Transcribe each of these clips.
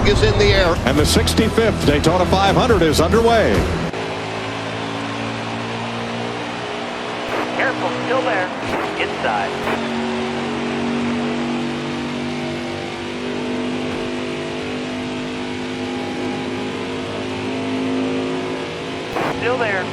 Is in the air. And the 65th Daytona 500 is underway. Careful, still there. Inside. Still there.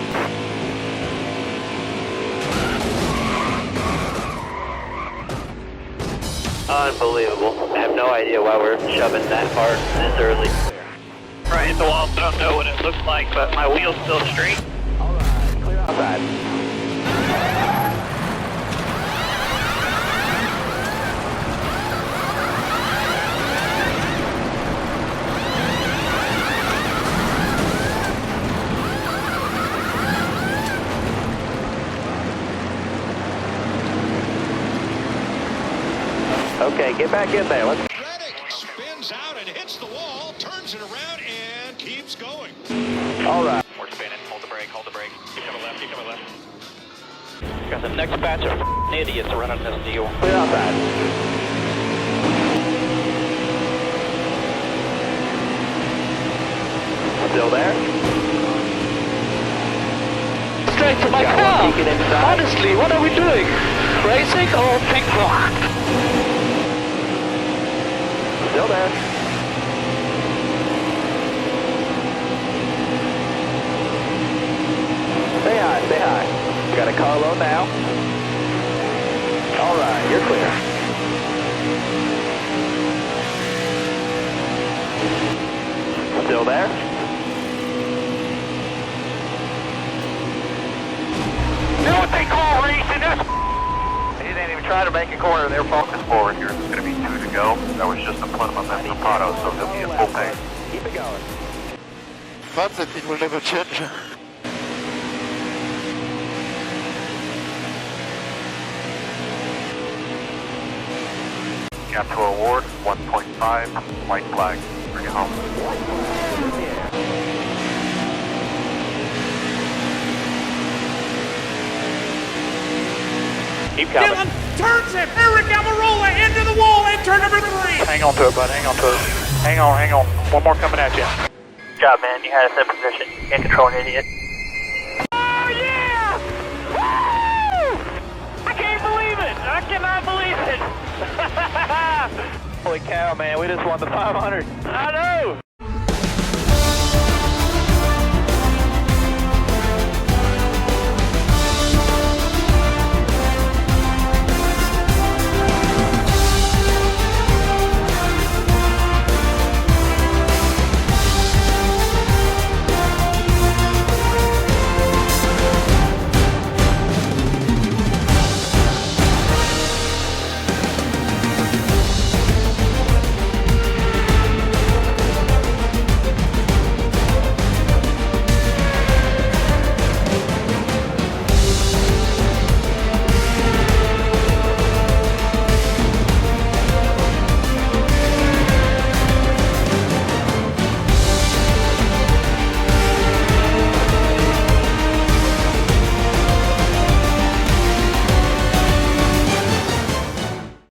Unbelievable. I have no idea why we're shoving that hard this early. Right at the wall, I don't know what it looks like, but my wheel's still straight. Alright, clear outside. Okay, get back in there. Let's. Reddick spins out and hits the wall, turns it around, and keeps going. All right. We're spinning. Hold the brake. Hold the brake. Keep coming left. Keep coming left. Got the next batch of idiots running this deal. Clear outside. Still there? Straight to my car. Honestly, what are we doing? Racing or pink rock? Still there. Say hi, say hi. Got a carload now. All right, you're clear. Still there? You know what they call racing this? They didn't even try to make a corner. They're focused forward here. There's going to be 2 to go. That was just a plenum of Pato, so there'll be a full pace. Keep it going. But that it will never change. Gap to award, 1.5, white flag. Bring it home. Keep coming. Dylan turns it. Eric Almirola into the wall in turn number 3. Hang on to it, bud. Hang on to it. Hang on, hang on. One more coming at you. Good job, man. You had us in position. Can't control an idiot. Oh, yeah! Woo! I can't believe it. I cannot believe it. Holy cow, man. We just won the 500. I know.